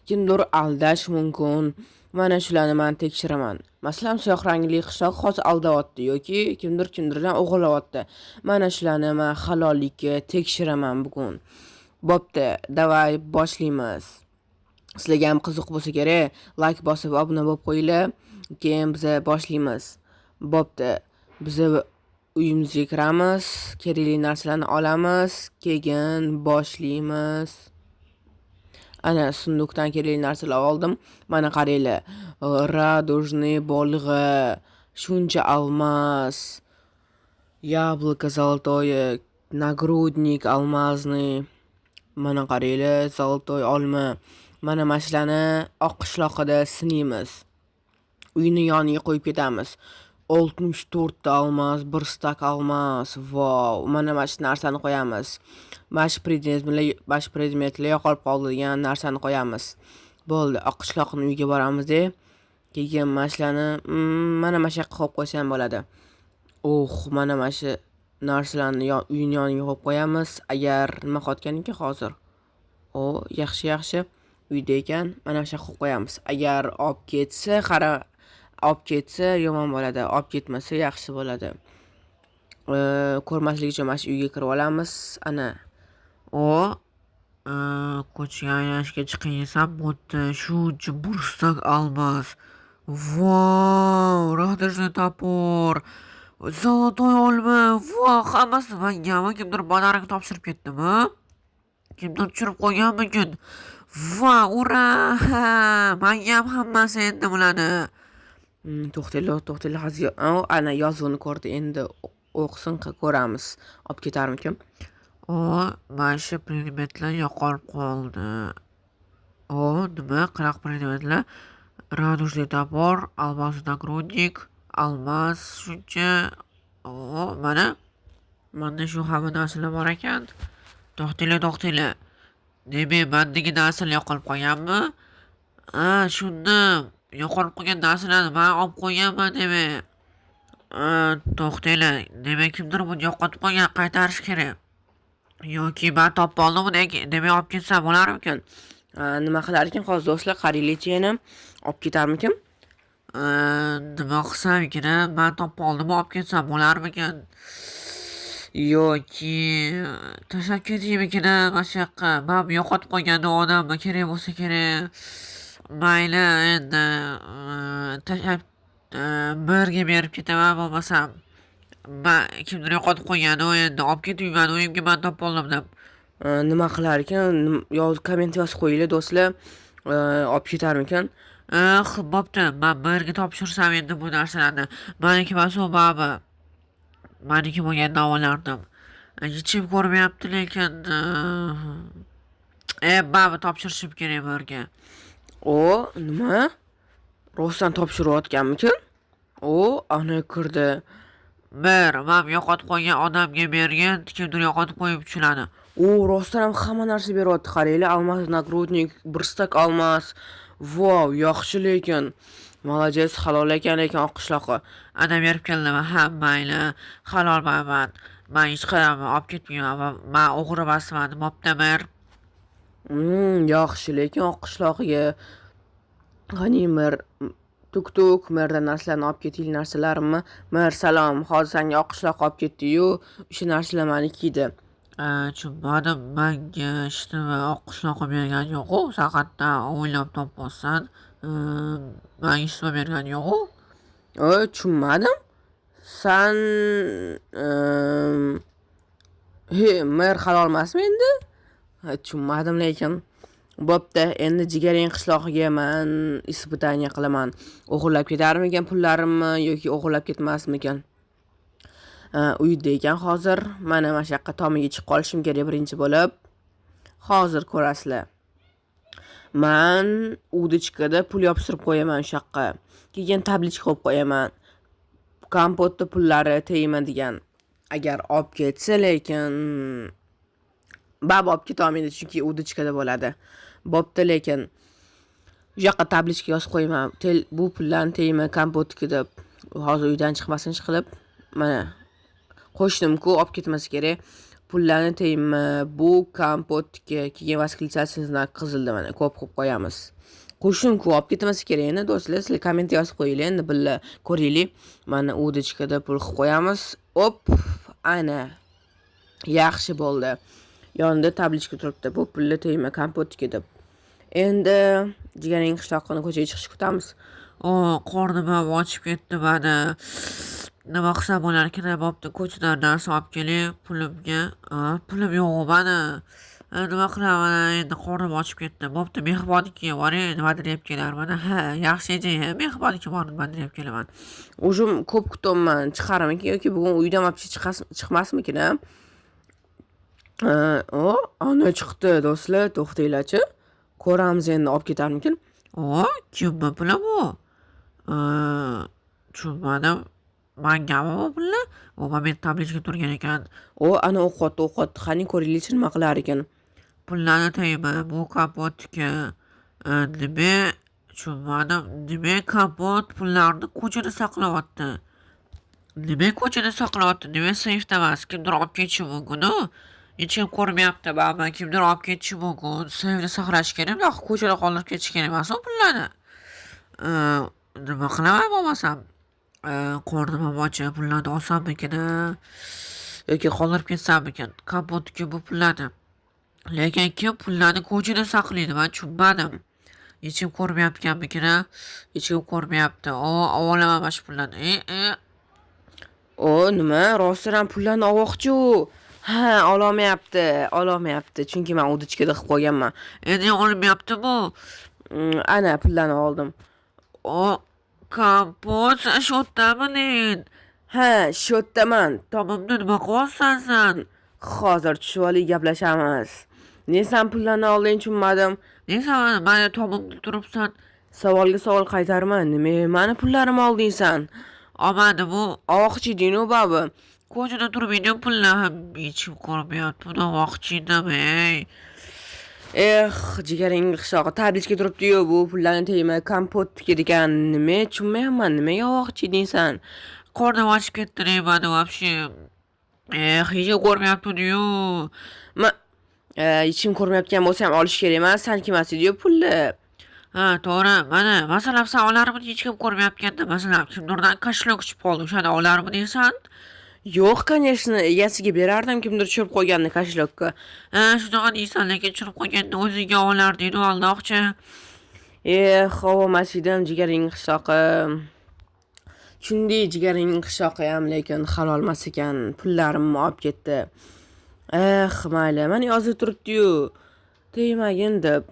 kimdir aldash mumkin. Mana shularni men tekshiraman. Masalan, siyoh rangli qishloq hozir aldayapti yoki kimdirdan o'g'irlayapti. Mana shularni men halollikka tekshiraman bugun. Bo'pti, davay boshlaymiz. Sizlarga ham qiziq bo'lsa kerak, like bosib obuna bo'lib qo'yinglar. Keyin biz boshlaymiz. Bo'pti, biz uyimizga kiramiz, kerakli narsalarni olamiz, keyin boshlaymiz. Ana sunduqdan kerakli narsalar oldim. Mana qaranglar. Radужный bolg'a, shuncha almas, яблоко золотое, нагрудник алмазный. Mana qaranglar, zoltoy olma. Mana mashlarni oq qishloqida sinimiz. Uyni yoniga qo'yib ketamiz. 64 ta olmas, 1 stak olmas. Vau, mana shu narsani qo'yamiz. Mash predmetlar yo'qolib qoldi degan narsani qo'yamiz. Bo'ldi, oq qishloqning uyiga boramiz-da. Keyin mashlarni mana shu yoqqa qo'yib qo'ysam bo'ladi. Mana shu narsalarni uyning yoniga qo'yib qo'yamiz. Agar nima qotgan ekan hozir. Yaxshi. Uyda ekan, mana shu yoqqa qo'yamiz. Agar olib ketsa yomon bo'ladi, olib ketmasa yaxshi bo'ladi. Ko'rmaslik uchun mana shu uyga kirib olamiz. Ana. Ko'chaga aylashga chiqaysam, bo'pti. Shuncha burstak almas. Vau, radужный topor. Zolotoy olma. Vau, hammasi manga. Kimdir banarak topshirib ketdimi? Kimdir tushirib qo'yganmikin? Va, ura! Menga ham hammasi endi bo'ladi. To'xtanglar, hozir ana yozuvni ko'rdi. Endi o'qisin, ko'ramiz. Olib ketarmikin? Mana shu predmetlar yo'qolib qoldi. Nima? Qanaqa predmetlar? Radужный topor, алмазный нагрудник, almas, shuncha. Mana shu hamma narsalar bor ekan. To'xtanglar. Demak, mendagi narsalar yo'qolib qolganmi? Shunda yo'qolib qolgan narsalarni men olib qo'yganman demak. To'xtanglar. Demak, kimdir buni yo'qotib qo'ygan, qaytarish kerak. Yoki men topib oldimmi, demak olib ketsam bo'larmikin? Nima qilar ekan hozir do'stlar, qaranglar-chi yana. Olib ketarmikin? Nima qilsam ekan? Men topib oldimmi, olib ketsam bo'larmikin? Yoki tashlab ketaymikin mana shu yoqqa. Men yo'qotib qo'ygan odamga kerak bo'lsa kerak. Mayli, endi tashlab birga berib ketaman, bo'lmasam men kimdir yo'qotib qo'ygani endi olib ketmayman, uyimga men topib oldim deb. Nima qilar ekan? Komment yozib qo'yinglar do'stlar. Olib ketarmikan? Bo'pti, men birga topshirsam endi bu narsalarni. Meniki emas, baba. Meniki bo'lganda olardim. Hechim ko'rmayapti, lekin baba topshirishim kerak birga. Nima? Rostdan topshirayotganmikin? Ana kirdi. Men yo'qotib qo'ygan odamga bergan, kimdir yo'qotib qo'yib tushiradi. Rostdan ham hamma narsa beryapti. Qaranglar, almas, nagrodnik, 1 stak almas. Vau, yaxshi lekin. Молодец, halol ekan oq qishloqqa. Ana berib keldim. Mayli, halol man. Men hech qayerga olib ketmayman. Men o'g'ri emasman, bo'pti mer. Yaxshi lekin oq qishloqqa. Qani mer, tuk, merdan narsalarni olib keting, narsalarmi? Mer, salom. Hozir senga oq qishloqqa olib ketdi-yu, o'sha narsalar meniki edi. Tushunmadim. Menga hech nima oq qishloqqa bergan yo'q-ku. Faqatda o'ylab topolsan. Men hech nima bergan yo'q-ku. Tushunmadim. Sen mer halol emasmi endi? Tushunmadim lekin. Bo'pti, endi jigaring qishlog'iga men испытание qilaman. O'g'irlab ketarmikan pullarimni yoki o'g'irlab ketmasmikan? Uyda ekan hozir. Mana shu yoqqa tomiga chiqib qolishim kerak birinchi bo'lib. Hozir ko'rasizlar. Men udichkada pul yopishtirib qo'yaman shu yoqqa. Keyin tablichka qo'yib qo'yaman. Kompotda pullari tegma degan. Agar olib ketsa, lekin baba olib keta olmaydi, chunki udichkada bo'ladi. Bo'pti, lekin bu yoqqa tablichka yozib qo'yaman. Bu pullarni tegma kompotga deb. Hozir uydan chiqmasin qilib, mana qo'shdim-ku, olib ketmasa kerak. pullarni teyinma. Bu kompotga keyin восклицательный znak qizilda mana ko'p qo'yamiz. Qo'shimku olib ketmasa kerak endi do'stlar. Sizlar komment yozib qo'yinglar, endi birga ko'ringlar. Mana udочкада pul qilib qo'yamiz. Op, ana. Yaxshi bo'ldi. Yonida tablichka turibdi. Bu pulni teyinma kompotga deb. Endi jigarning qishloqini ko'chaga chiqishni kutamiz. Qornim ham ochib ketdi mana. Nima qilsam bo'larkan, bo'pti, ko'chadan narsa olib kelib pulimga. Pulim yo'q mana. Nima qilaman endi, qornim ochib ketdi. Bo'pti, mehribonlikka boray, nimadir yeb kelarman. Ha, yaxshi idea. Mehribonlikka borib nimadir yeb kelaman. O'zim ko'p kutyapman. Chiqarmikin yoki bugun uydan olib chiqmasmikin, ha? Ana chiqdi do'stlar, to'xtanglarchi. Ko'ramiz endi olib ketarmikin. Kimmi bular bu? Tushunmadim. Mangami bu bular? Men tablichka turgan ekan. Ana o'qot. Qani ko'ringlar nima qilar ekan. Pullarni tayma, bu kompotga. Nima? Tushunmadim. Nima kompot pullarni ko'chada saqlayapti? Nima ko'chada saqlayapti? Nima seyfda emas? Kimdir olib ketishi mumkin-ku. Hech kim ko'rmayapti, ba'zan kimdir olib ketishi mumkin. Seyfda saqlash kerak, yo'q ko'chada qoldirib ketish kerak emas u pullarni. Nima qilaman bo'lmasam? Qornim ham ochib, pullarni olsammikin, yoki qoldirib ketsammikin? Kompotga bu pullarni. Lekin kim pullarni ko'chada saqlaydi, men tushunmadim. Hech kim ko'rmayaptganmikin, hech kim ko'rmayapti. Olaman mana shu pullarni. Nima? Rostdan ham pullarni olmoqchi-ku. Ha, olmayapti. Chunki men udочкада qilib qo'yganman. Endi olmayapti-bu. Ana pullarni oldim. Kompot, shu yerdaman. Ha, shu yerdaman. Tomimda nima qilyapsan sen? Hozir tushib olib gaplashamiz. Ne sen pullarni olding, tushunmadim. Nesa mana tomimda turibsan? Savolga savol qaytarma. Nima meni pullarimni olding sen? Olmadi bu. Olmoqchi eding-ku babi. Ko'chada turib pullar ham hech kim ko'rmayapti. Buni olmoqchi edim. Jigaring qishog'i tablichka turibdi-yu, bu pullarni teyma kompotga degan. Nima tushunmayapman. Nimaga olmoqchi eding sen? Qornim ochib ketdi mana вообще. Hech kim ko'rmayapti-yu. Hech kim ko'rmayotgan bo'lsa ham olish kerak emas. San kemas edi-yu pulni. Ha, to'g'ri. Mana, masalan, sen olarmini hech kim ko'rmayotganda, masalan, kimdirdan kashlik tushib qoldi, o'shani olarmi deysan? Yo'q, конечно, egasiga berardim, kimdir tushirib qo'yganini kashlokka. Shunaqa deysan, lekin tushirib qo'yganda o'ziga olar deydi aldoqchi. Xo'machidim jigaring qishloqi. Shunday jigaring qishloqi ham lekin halolmas ekan, pullarimni olib ketdi. Mayli, mana yozib turibdi-yu. Tegmagin deb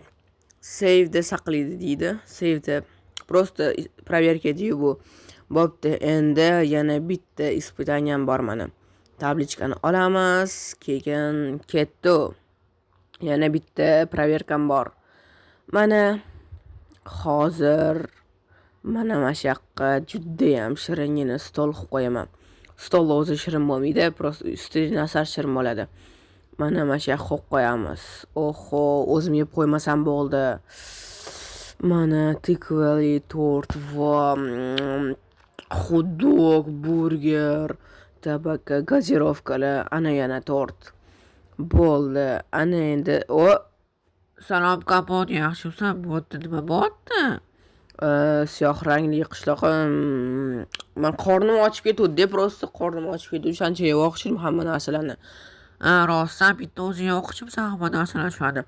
seyfda saqlaydi deydi. Seyfda просто проверка deydi bu. Bo'pti, endi yana bitta испытанием bor mana. Tablichkani olamiz, keyin ketdi. Yana bitta проверкам bor. Mana hozir mana shu yoqqa juda ham shiringina stol qilib qo'yaman. Stol o'zi shirin bo'lmaydi, просто ustiga nasar shirin bo'ladi. Mana shu yoqqa qo'yib qo'yamiz. O'zim yeb qo'ymasam bo'ldi. Mana tikvali tort va hot-dog, burger, tabaka, gazirovkalar, ana yana tort. Bo'ldi. Ana endi Salom kompot, yaxshisan? Bo'pti, nima bo'pti? Siyoh rangli qishloqim. Men qornim ochib ketdi, просто qornim ochib ketdi. O'shancha yemoqchim hamma narsalarni. Rostdan bitta o'zing yo'qchimsan hamma narsalar shuni.